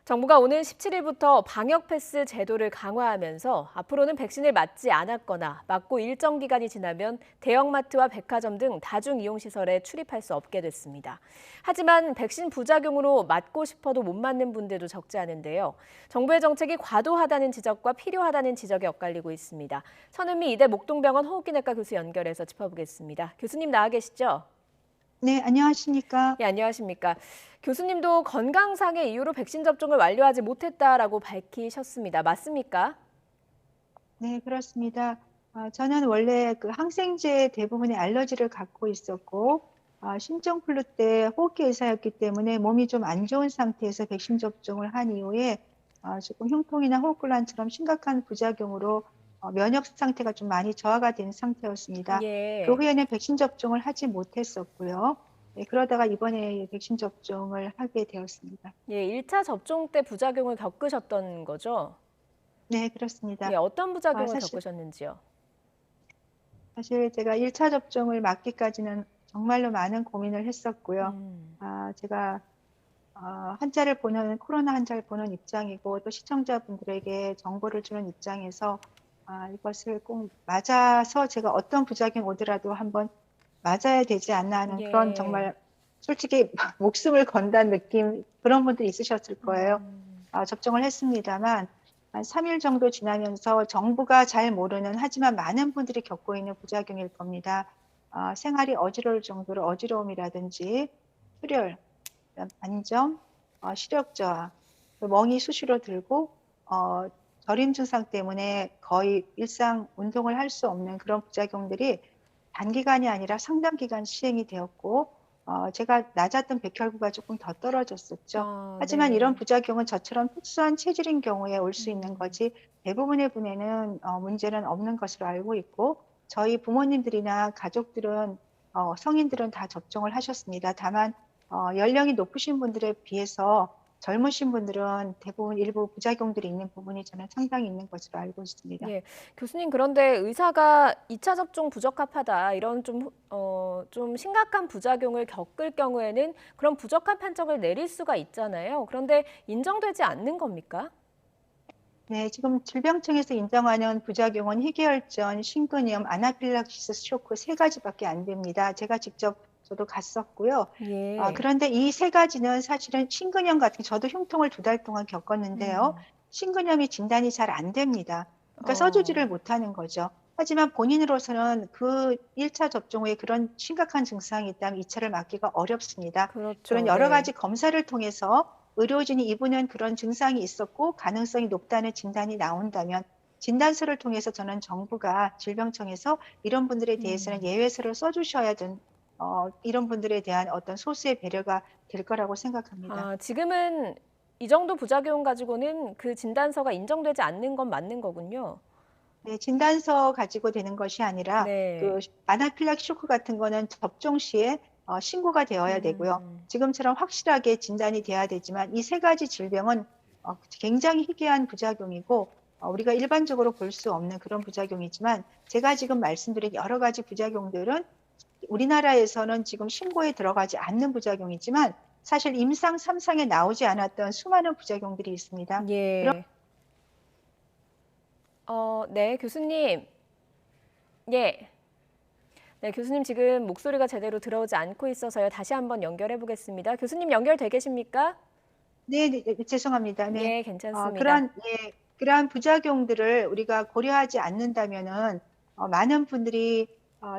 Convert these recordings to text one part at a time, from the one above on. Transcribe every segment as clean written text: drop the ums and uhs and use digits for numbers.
정부가 오는 17일부터 방역 패스 제도를 강화하면서 앞으로는 백신을 맞지 않았거나 맞고 일정 기간이 지나면 대형마트와 백화점 등 다중 이용 시설에 출입할 수 없게 됐습니다. 하지만 백신 부작용으로 맞고 싶어도 못 맞는 분들도 적지 않은데요. 정부의 정책이 과도하다는 지적과 필요하다는 지적이 엇갈리고 있습니다. 천은미 이대 목동병원 호흡기내과 교수 연결해서 짚어보겠습니다. 교수님 나와 계시죠? 네, 안녕하십니까? 예, 안녕하십니까. 교수님도 건강상의 이유로 백신 접종을 완료하지 못했다라고 밝히셨습니다. 맞습니까? 네, 그렇습니다. 저는 원래 그 항생제 대부분의 알러지를 갖고 있었고, 신종플루 때 호흡기 의사였기 때문에 몸이 좀 안 좋은 상태에서 백신 접종을 한 이후에 조금 흉통이나 호흡곤란처럼 심각한 부작용으로 면역 상태가 좀 많이 저하가 된 상태였습니다. 그 예. 후에는 백신 접종을 하지 못했었고요. 네, 그러다가 이번에 백신 접종을 하게 되었습니다. 예, 1차 접종 때 부작용을 겪으셨던 거죠? 네, 그렇습니다. 예, 어떤 부작용을 사실 겪으셨는지요? 제가 1차 접종을 맞기까지는 정말로 많은 고민을 했었고요. 음, 제가 코로나 환자를 보는 입장이고 또 시청자분들에게 정보를 주는 입장에서 이것을 꼭 맞아서 제가 어떤 부작용이 오더라도 한번 맞아야 되지 않나 하는 그런 예. 정말 솔직히 목숨을 건다는 느낌 그런 분들이 있으셨을 거예요. 음, 접종을 했습니다만 한 3일 정도 지나면서 정부가 잘 모르는 하지만 많은 분들이 겪고 있는 부작용일 겁니다. 생활이 어지러울 정도로 어지러움이라든지 출혈, 그다음 반점, 시력 저하, 또 멍이 수시로 들고 저림 증상 때문에 거의 일상 운동을 할 수 없는 그런 부작용들이 단기간이 아니라 상당 기간 시행이 되었고 제가 낮았던 백혈구가 조금 더 떨어졌었죠. 하지만 이런 네. 부작용은 저처럼 특수한 체질인 경우에 올 수 있는 음. 거지 대부분의 분에는 문제는 없는 것으로 알고 있고 저희 부모님들이나 가족들은 성인들은 다 접종을 하셨습니다. 다만 연령이 높으신 분들에 비해서 젊으신 분들은 대부분 일부 부작용들이 있는 부분이 저는 상당히 있는 것으로 알고 있습니다. 예. 교수님, 그런데 의사가 2차 접종 부적합하다, 이런 좀 심각한 부작용을 겪을 경우에는 그런 부적합 판정을 내릴 수가 있잖아요. 그런데 인정되지 않는 겁니까? 네, 지금 질병청에서 인정하는 부작용은 희귀혈전, 심근염, 아나필락시스 쇼크 세 가지밖에 안 됩니다. 제가 직접 저도 갔었고요. 예. 그런데 이 세 가지는 사실은 심근염 같은 저도 흉통을 2달 동안 겪었는데요. 음. 심근염이 진단이 잘 안 됩니다. 그러니까 써주지를 어, 못하는 거죠. 하지만 본인으로서는 그 1차 접종 후에 그런 심각한 증상이 있다면 2차를 맞기가 어렵습니다. 그런 그렇죠. 여러 네. 가지 검사를 통해서 의료진이 이분은 그런 증상이 있었고 가능성이 높다는 진단이 나온다면 진단서를 통해서 저는 정부가 질병청에서 이런 분들에 대해서는 음. 예외서를 써주셔야 이런 분들에 대한 어떤 소수의 배려가 될 거라고 생각합니다. 지금은 이 정도 부작용 가지고는 그 진단서가 인정되지 않는 건 맞는 거군요. 네, 진단서 가지고 되는 것이 아니라 그 네. 아나필락시 쇼크 같은 거는 접종 시에 신고가 되어야 되고요. 음. 지금처럼 확실하게 진단이 돼야 되지만 이 세 가지 질병은 굉장히 희귀한 부작용이고 우리가 일반적으로 볼 수 없는 그런 부작용이지만 제가 지금 말씀드린 여러 가지 부작용들은 우리나라에서는 지금 신고에 들어가지 않는 부작용이지만 사실 임상 3상에 나오지 않았던 수많은 부작용들이 있습니다. 그런 예. 네, 교수님. 예. 네, 교수님 지금 목소리가 제대로 들어오지 않고 있어서요. 다시 한번 연결해 보겠습니다. 교수님 연결돼 계십니까? 네, 네, 네, 죄송합니다. 네. 예, 괜찮습니다. 그러한 부작용들을 우리가 고려하지 않는다면은 많은 분들이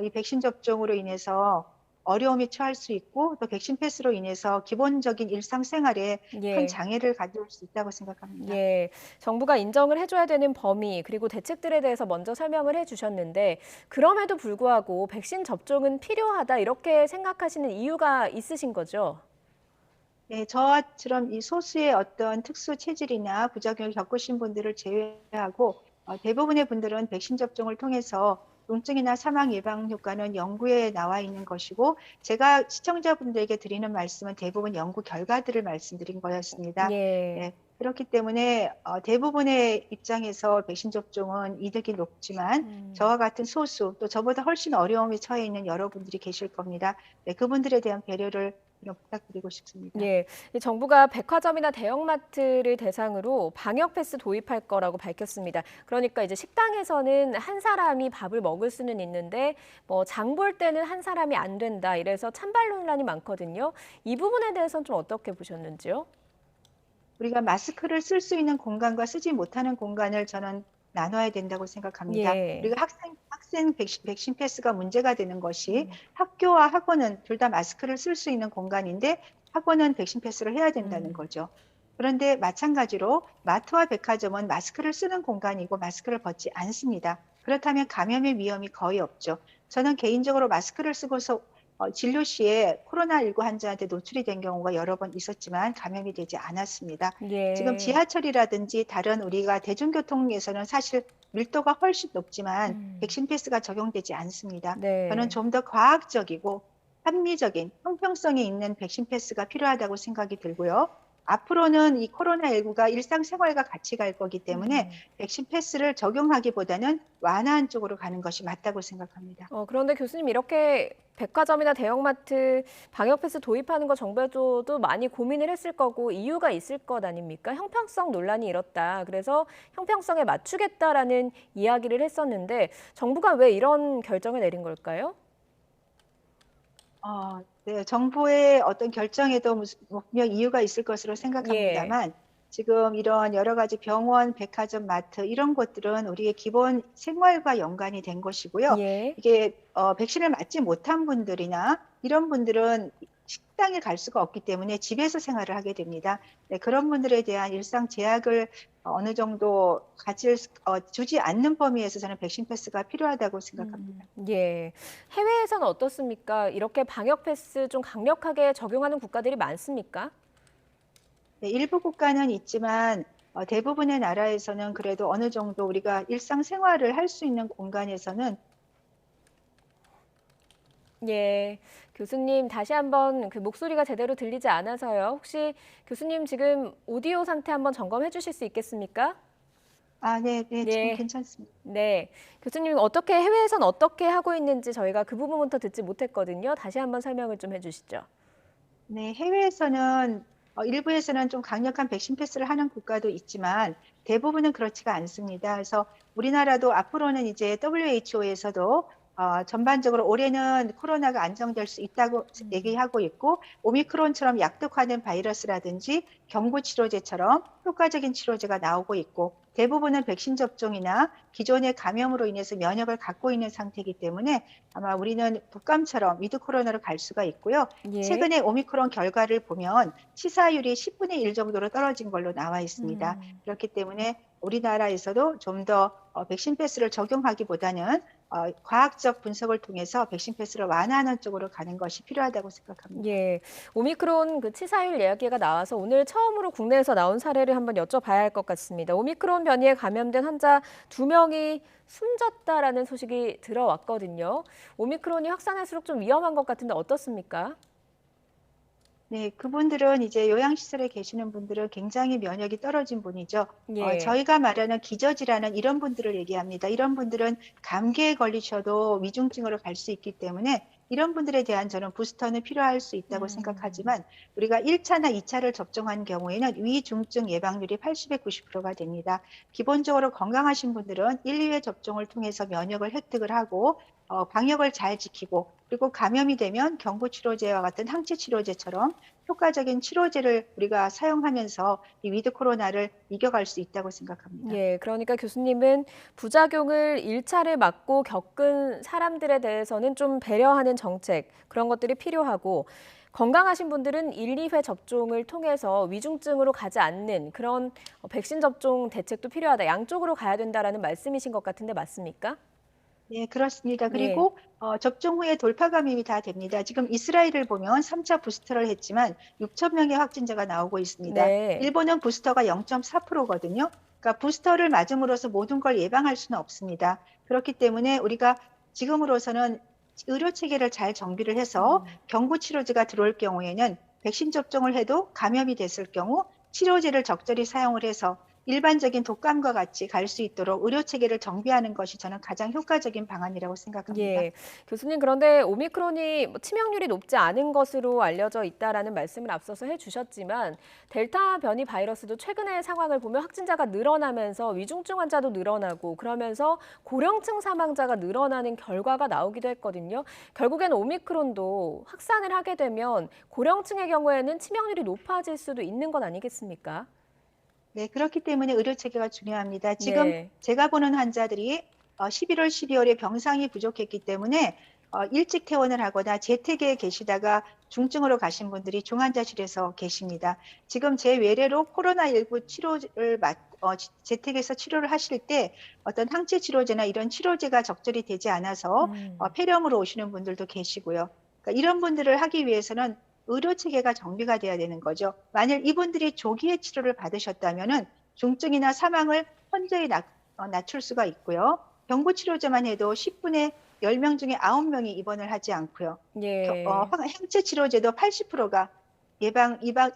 이 백신 접종으로 인해서 어려움에 처할 수 있고 또 백신 패스로 인해서 기본적인 일상생활에 큰 예. 장애를 가져올 수 있다고 생각합니다. 예, 정부가 인정을 해줘야 되는 범위 그리고 대책들에 대해서 먼저 설명을 해주셨는데 그럼에도 불구하고 백신 접종은 필요하다 이렇게 생각하시는 이유가 있으신 거죠? 네, 저처럼 이 소수의 어떤 특수 체질이나 부작용을 겪으신 분들을 제외하고 대부분의 분들은 백신 접종을 통해서 통증이나 사망 예방 효과는 연구에 나와 있는 것이고 제가 시청자분들에게 드리는 말씀은 대부분 연구 결과들을 말씀드린 거였습니다. 예. 네, 그렇기 때문에 대부분의 입장에서 백신 접종은 이득이 높지만 음. 저와 같은 소수 또 저보다 훨씬 어려움에 처해 있는 여러분들이 계실 겁니다. 네, 그분들에 대한 배려를 좀 부탁드리고 싶습니다. 예, 이 정부가 백화점이나 대형마트를 대상으로 방역 패스 도입할 거라고 밝혔습니다. 그러니까 이제 식당에서는 한 사람이 밥을 먹을 수는 있는데 뭐 장 볼 때는 한 사람이 안 된다. 이래서 찬반 논란이 많거든요. 이 부분에 대해서는 좀 어떻게 보셨는지요? 우리가 마스크를 쓸 수 있는 공간과 쓰지 못하는 공간을 저는 나눠야 된다고 생각합니다. 예. 우리가 학생 백신 패스가 문제가 되는 것이 음. 학교와 학원은 둘 다 마스크를 쓸 수 있는 공간인데 학원은 백신 패스를 해야 된다는 음. 거죠. 그런데 마찬가지로 마트와 백화점은 마스크를 쓰는 공간이고 마스크를 벗지 않습니다. 그렇다면 감염의 위험이 거의 없죠. 저는 개인적으로 마스크를 쓰고서 진료 시에 코로나19 환자한테 노출이 된 경우가 여러 번 있었지만 감염이 되지 않았습니다. 지금 예. 지하철이라든지 다른 우리가 대중교통에서는 사실 밀도가 훨씬 높지만 음. 백신 패스가 적용되지 않습니다. 저는 네. 좀 더 과학적이고 합리적인 형평성이 있는 백신 패스가 필요하다고 생각이 들고요. 앞으로는 이 코로나19가 일상생활과 같이 갈 거기 때문에 음. 백신 패스를 적용하기보다는 완화한 쪽으로 가는 것이 맞다고 생각합니다. 그런데 교수님 이렇게 백화점이나 대형마트 방역 패스 도입하는 거 정부에서도 많이 고민을 했을 거고 이유가 있을 것 아닙니까? 형평성 논란이 일었다. 그래서 형평성에 맞추겠다라는 이야기를 했었는데 정부가 왜 이런 결정을 내린 걸까요? 네, 정부의 어떤 결정에도 분명 이유가 있을 것으로 예. 생각합니다만 지금 이런 여러 가지 병원, 백화점, 마트 이런 곳들은 우리의 기본 생활과 연관이 된 것이고요. 예. 이게 백신을 맞지 못한 분들이나 이런 분들은 식당에 갈 수가 없기 때문에 집에서 생활을 하게 됩니다. 네, 그런 분들에 대한 일상 제약을 어느 정도 주지 않는 범위에서 저는 백신 패스가 필요하다고 생각합니다. 예. 해외에서는 어떻습니까? 이렇게 방역 패스 좀 강력하게 적용하는 국가들이 많습니까? 네, 일부 국가는 있지만 대부분의 나라에서는 그래도 어느 정도 우리가 일상생활을 할 수 있는 공간에서는 예. 교수님 다시 한번 그 목소리가 제대로 들리지 않아서요. 혹시 교수님 지금 오디오 상태 한번 점검해 주실 수 있겠습니까? 네, 네, 지금 네. 괜찮습니다. 네. 교수님 어떻게 해외에선 어떻게 하고 있는지 저희가 그 부분부터 듣지 못했거든요. 다시 한번 설명을 좀 해 주시죠. 네, 해외에서는 일부에서는 좀 강력한 백신 패스를 하는 국가도 있지만 대부분은 그렇지가 않습니다. 그래서 우리나라도 앞으로는 이제 WHO에서도 전반적으로 올해는 코로나가 안정될 수 있다고 얘기하고 있고 오미크론처럼 약독화된 바이러스라든지 경구 치료제처럼 효과적인 치료제가 나오고 있고 대부분은 백신 접종이나 기존의 감염으로 인해서 면역을 갖고 있는 상태이기 때문에 아마 우리는 독감처럼 위드 코로나로 갈 수가 있고요. 예. 최근에 오미크론 결과를 보면 치사율이 10분의 1 정도로 떨어진 걸로 나와 있습니다. 음. 그렇기 때문에 우리나라에서도 좀 더 백신 패스를 적용하기보다는 과학적 분석을 통해서 백신 패스를 완화하는 쪽으로 가는 것이 필요하다고 생각합니다. 예. 오미크론 그 치사율 이야기가 나와서 오늘 처음으로 국내에서 나온 사례를 한번 여쭤봐야 할 것 같습니다. 오미크론 변이에 감염된 환자 2명이 숨졌다라는 소식이 들어왔거든요. 오미크론이 확산할수록 좀 위험한 것 같은데 어떻습니까? 네, 그분들은 이제 요양시설에 계시는 분들은 굉장히 면역이 떨어진 분이죠. 예. 저희가 말하는 기저질환은 이런 분들을 얘기합니다. 이런 분들은 감기에 걸리셔도 위중증으로 갈 수 있기 때문에 이런 분들에 대한 저는 부스터는 필요할 수 있다고 음. 생각하지만 우리가 1차나 2차를 접종한 경우에는 위중증 예방률이 80에 90%가 됩니다. 기본적으로 건강하신 분들은 1, 2회 접종을 통해서 면역을 획득을 하고 방역을 잘 지키고 그리고 감염이 되면 경구치료제와 같은 항체치료제처럼 효과적인 치료제를 우리가 사용하면서 이 위드 코로나를 이겨갈 수 있다고 생각합니다. 예. 그러니까 교수님은 부작용을 1차를 맞고 겪은 사람들에 대해서는 좀 배려하는 정책, 그런 것들이 필요하고 건강하신 분들은 1, 2회 접종을 통해서 위중증으로 가지 않는 그런 백신 접종 대책도 필요하다. 양쪽으로 가야 된다라는 말씀이신 것 같은데 맞습니까? 네, 그렇습니다. 예. 그리고 접종 후에 돌파 감염이 다 됩니다. 지금 이스라엘을 보면 3차 부스터를 했지만 6천 명의 확진자가 나오고 있습니다. 네. 일본은 부스터가 0.4%거든요. 그러니까 부스터를 맞음으로써 모든 걸 예방할 수는 없습니다. 그렇기 때문에 우리가 지금으로서는 의료 체계를 잘 정비를 해서 경구 치료제가 들어올 경우에는 백신 접종을 해도 감염이 됐을 경우 치료제를 적절히 사용을 해서 일반적인 독감과 같이 갈 수 있도록 의료 체계를 정비하는 것이 저는 가장 효과적인 방안이라고 생각합니다. 예. 교수님, 그런데 오미크론이 치명률이 높지 않은 것으로 알려져 있다라는 말씀을 앞서서 해주셨지만 델타 변이 바이러스도 최근의 상황을 보면 확진자가 늘어나면서 위중증 환자도 늘어나고 그러면서 고령층 사망자가 늘어나는 결과가 나오기도 했거든요. 결국엔 오미크론도 확산을 하게 되면 고령층의 경우에는 치명률이 높아질 수도 있는 건 아니겠습니까? 네, 그렇기 때문에 의료 체계가 중요합니다. 지금 네. 제가 보는 환자들이 11월, 12월에 병상이 부족했기 때문에 일찍 퇴원을 하거나 재택에 계시다가 중증으로 가신 분들이 중환자실에서 계십니다. 지금 제 외래로 코로나19 치료를 재택에서 치료를 하실 때 어떤 항체 치료제나 이런 치료제가 적절히 되지 않아서 폐렴으로 오시는 분들도 계시고요. 그러니까 이런 분들을 하기 위해서는 의료 체계가 정비가 돼야 되는 거죠. 만일 이분들이 조기에 치료를 받으셨다면은 중증이나 사망을 현저히 낮출 수가 있고요. 경구 치료제만 해도 10분에 10명 중에 9명이 입원을 하지 않고요. 예. 항체 치료제도 80%가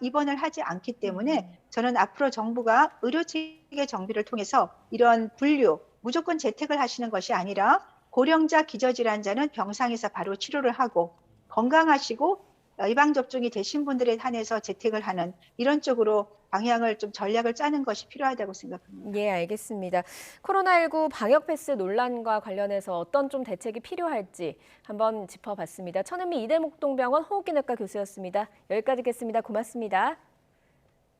입원을 하지 않기 때문에 저는 앞으로 정부가 의료 체계 정비를 통해서 이런 분류, 무조건 재택을 하시는 것이 아니라 고령자, 기저질환자는 병상에서 바로 치료를 하고 건강하시고 예방접종이 되신 분들에 한해서 재택을 하는 이런 쪽으로 방향을 좀 전략을 짜는 것이 필요하다고 생각합니다. 예, 알겠습니다. 코로나19 방역 패스 논란과 관련해서 어떤 좀 대책이 필요할지 한번 짚어봤습니다. 천은미 이대목동병원 호흡기내과 교수였습니다. 여기까지 겠습니다. 고맙습니다.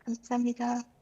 감사합니다.